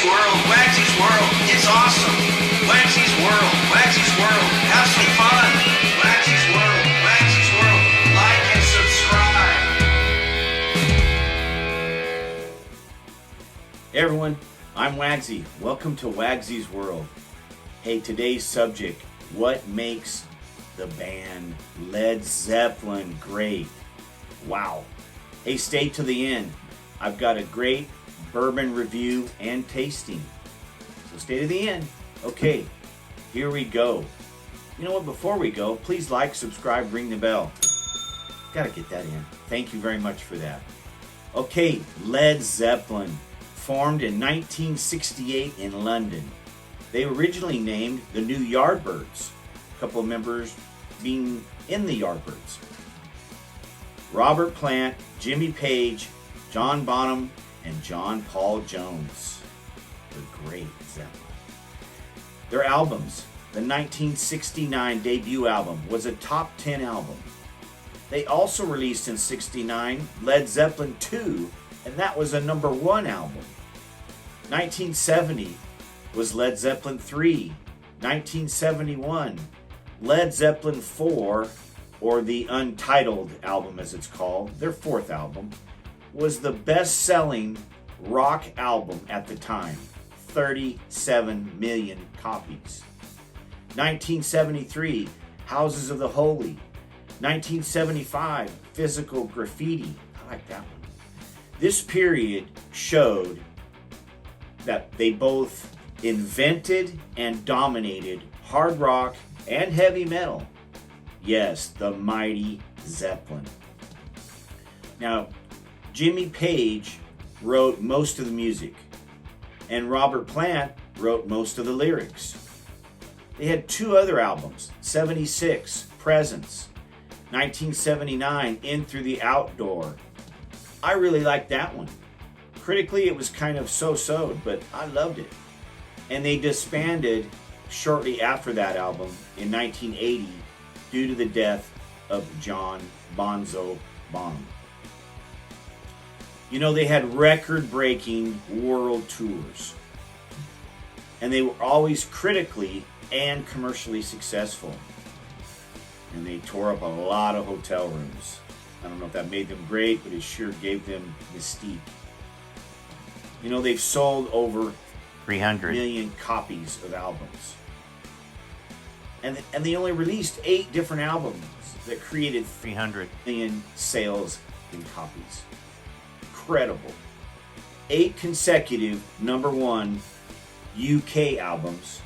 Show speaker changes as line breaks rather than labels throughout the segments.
WAGSY'S World, WAGSY'S World, it's awesome. WAGSY'S World, WAGSY'S World, have some fun. WAGSY'S World, WAGSY'S World, like and subscribe.
Hey everyone, I'm Wagsy. Welcome to WAGSY'S World. Hey, today's subject, what makes the band LED Zeppelin great? Wow. Hey, stay to the end. I've got a great bourbon review and tasting. So stay to the end. Okay, here we go. You know what, before we go, please like, subscribe, ring the bell. Gotta get that in. Thank you very much for that. Okay, Led Zeppelin, formed in 1968 in London. They were originally named the New Yardbirds, a couple of members being in the Yardbirds. Robert Plant, Jimmy Page, John Bonham, and John Paul Jones. The great Zeppelin. Their albums, the 1969 debut album was a top 10 album. They also released in '69 Led Zeppelin II, and that was a #1 album. 1970 was Led Zeppelin III. 1971, Led Zeppelin IV, or the Untitled album as it's called, their fourth album, was the best-selling rock album at the time, 37 million copies. 1973, Houses of the Holy. 1975, Physical Graffiti. I like that one. This period showed that they both invented and dominated hard rock and heavy metal. Yes, the mighty Zeppelin. Now, Jimmy Page wrote most of the music, and Robert Plant wrote most of the lyrics. They had two other albums, '76, Presence, 1979, In Through the Outdoor. I really liked that one. Critically, it was kind of so-so, but I loved it. And they disbanded shortly after that album in 1980 due to the death of John Bonzo Bonham. You know, they had record-breaking world tours, and they were always critically and commercially successful. And they tore up a lot of hotel rooms. I don't know if that made them great, but it sure gave them mystique. You know, they've sold over 300 million copies of albums. And they only released 8 different albums that created 300 million sales in copies. Incredible. 8 consecutive #1 UK albums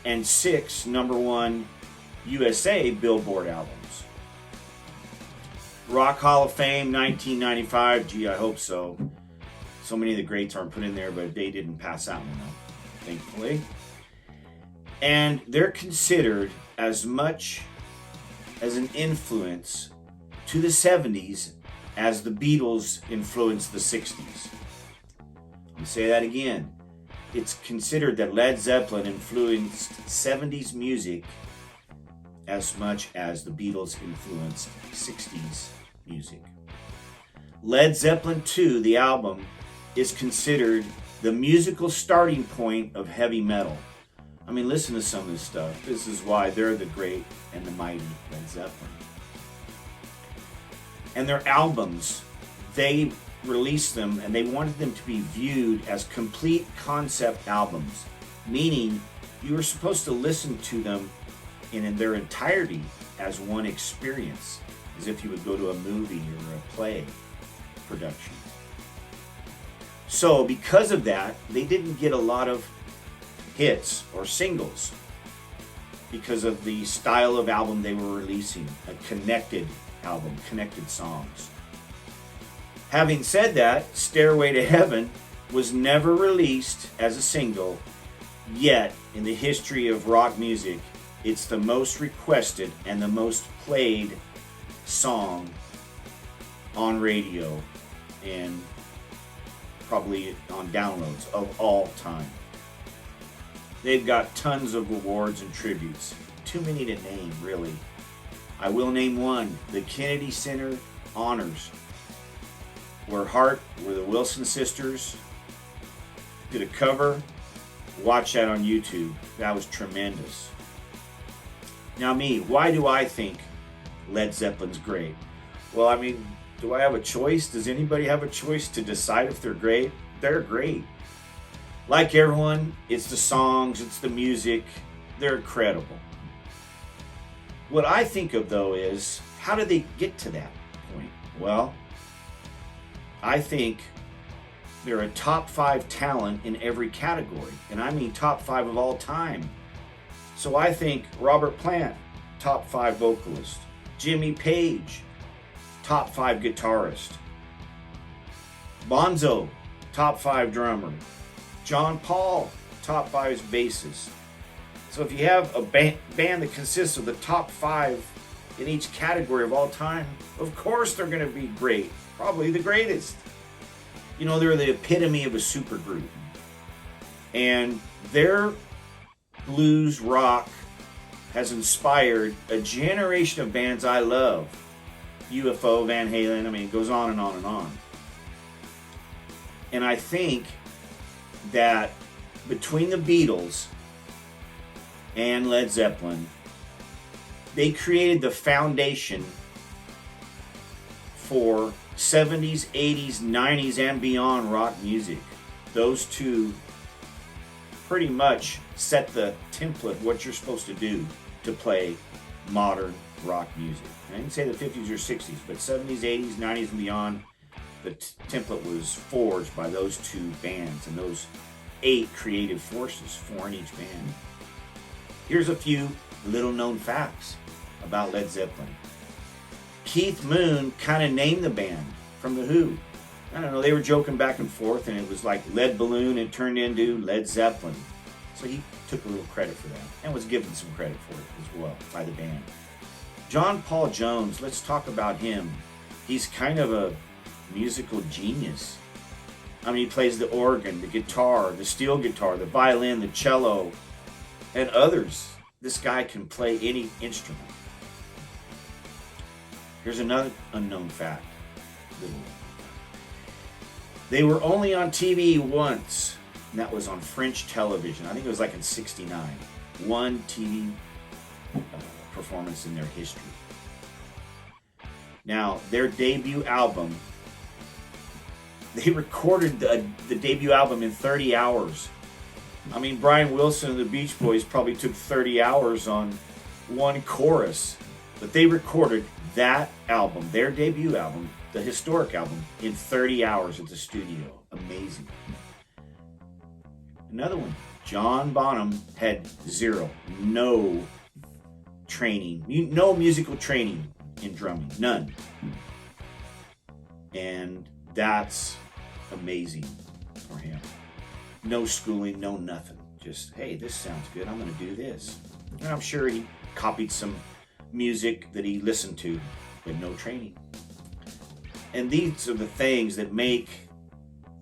and 6 #1 USA Billboard albums. Rock Hall of Fame 1995. Gee, I hope so. So many of the greats aren't put in there, but they didn't pass that one up, thankfully. And they're considered as much as an influence to the '70s as the Beatles influenced the '60s. I'm going to say that again. It's considered that Led Zeppelin influenced '70s music as much as the Beatles influenced '60s music. Led Zeppelin II, the album, is considered the musical starting point of heavy metal. I mean, listen to some of this stuff. This is why they're the great and the mighty Led Zeppelin. And their albums, they released them and they wanted them to be viewed as complete concept albums, meaning you were supposed to listen to them in their entirety as one experience, as if you would go to a movie or a play production. So because of that, they didn't get a lot of hits or singles because of the style of album they were releasing, a connected album, connected songs. Having said that, Stairway to Heaven was never released as a single, yet in the history of rock music, it's the most requested and the most played song on radio and probably on downloads of all time. They've got tons of awards and tributes. Too many to name, really. I will name one, the Kennedy Center Honors, where the Wilson sisters did a cover Watch that on YouTube. That was tremendous. Now me, why do I think Led Zeppelin's great? Well, I mean, do I have a choice? Does anybody have a choice to decide if they're great? They're great. Like everyone, it's the songs, it's the music. They're incredible. What I think of, though, is how did they get to that point? Well, I think they're a top 5 talent in every category. And I mean top 5 of all time. So I think Robert Plant, top 5 vocalist. Jimmy Page, top 5 guitarist. Bonzo, top 5 drummer. John Paul, top 5 bassist. So if you have a band that consists of the top 5 in each category of all time, of course they're going to be great. Probably the greatest. You know, they're the epitome of a supergroup. And their blues rock has inspired a generation of bands I love. UFO, Van Halen, I mean, it goes on and on and on. And I think that between the Beatles and Led Zeppelin, they created the foundation for 70s, 80s, 90s, and beyond rock music. Those two pretty much set the template what you're supposed to do to play modern rock music. I didn't say the 50s or 60s, but 70s, 80s, 90s, and beyond, the template was forged by those two bands and those 8 creative forces, 4 in each band. Here's a few little known facts about Led Zeppelin. Keith Moon kind of named the band from The Who. I don't know, they were joking back and forth, and it was like Lead Balloon, it turned into Led Zeppelin. So he took a little credit for that, and was given some credit for it as well by the band. John Paul Jones, let's talk about him. He's kind of a musical genius. I mean, he plays the organ, the guitar, the steel guitar, the violin, the cello, and others. This guy can play any instrument. Here's another unknown fact. They were only on TV once, and that was on French television. I think it was like in '69. One TV performance in their history. Now, their debut album, they recorded the debut album in 30 hours. I mean, Brian Wilson and the Beach Boys probably took 30 hours on one chorus, but they recorded that album, their debut album, the historic album, in 30 hours at the studio. Amazing. Another one, John Bonham had no training, no musical training in drumming, none. And that's amazing for him. No schooling, no nothing. Just, hey, this sounds good, I'm going to do this. And I'm sure he copied some music that he listened to, but no training. And these are the things that make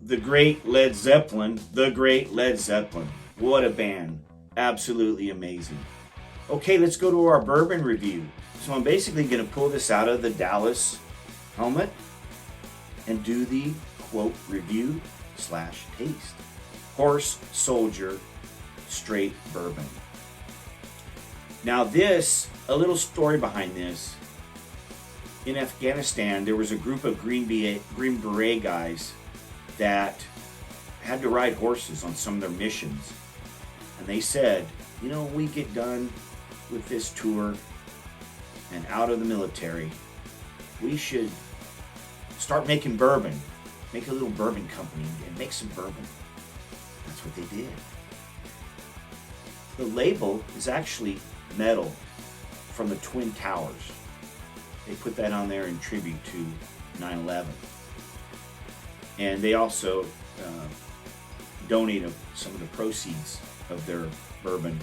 the great Led Zeppelin the great Led Zeppelin. What a band. Absolutely amazing. Okay, let's go to our bourbon review. So I'm basically going to pull this out of the Dallas helmet and do the quote review / taste. Horse Soldier Straight Bourbon. Now this, a little story behind this. In Afghanistan, there was a group of Green Beret guys that had to ride horses on some of their missions. And they said, you know, when we get done with this tour and out of the military, we should start making bourbon. Make a little bourbon company and make some bourbon. That's what they did. The label is actually metal from the Twin Towers. They put that on there in tribute to 9/11. And they also donated some of the proceeds of their bourbon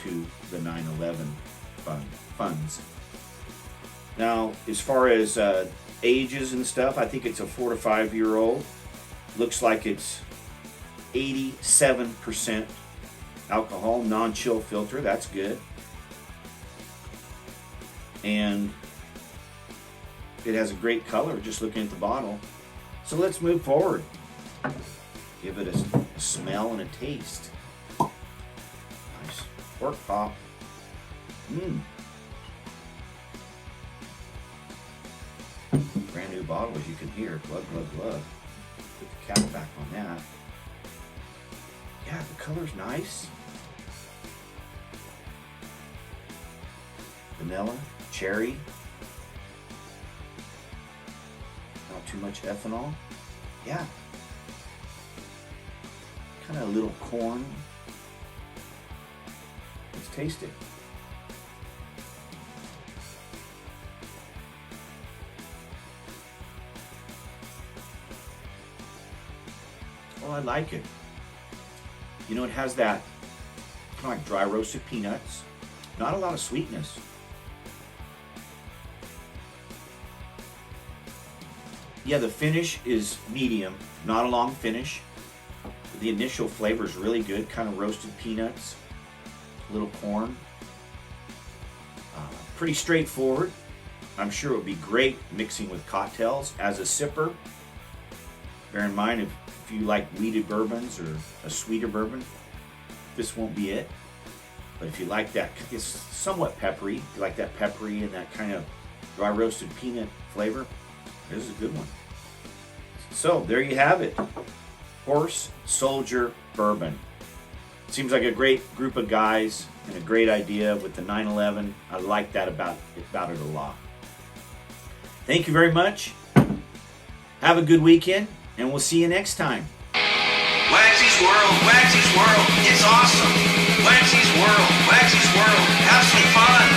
to the 9/11 funds. Now, as far as ages and stuff, I think it's a 4 to 5 year old. Looks like it's 87% alcohol, non-chill filter. That's good. And it has a great color, just looking at the bottle. So let's move forward. Give it a smell and a taste. Pork pop. Brand new bottle, as you can hear. Glug, glug, glug. Put the cap back on that. Yeah, the color's nice. Vanilla, cherry. Not too much ethanol. Yeah. Kind of a little corn. Let's taste it. Oh, I like it. You know, it has that kind of like dry roasted peanuts. Not a lot of sweetness. Yeah, the finish is medium, not a long finish. The initial flavor is really good, kind of roasted peanuts, a little corn. Pretty straightforward. I'm sure it would be great mixing with cocktails as a sipper. Bear in mind, if you like wheated bourbons or a sweeter bourbon, this won't be it. But if you like that, it's somewhat peppery. If you like that peppery and that kind of dry roasted peanut flavor, this is a good one. So there you have it. Horse Soldier Bourbon. Seems like a great group of guys and a great idea with the 911. I like that about it a lot. Thank you very much. Have a good weekend, and we'll see you next time.
WAGSY'S World, it's awesome. WAGSY'S World, have some fun.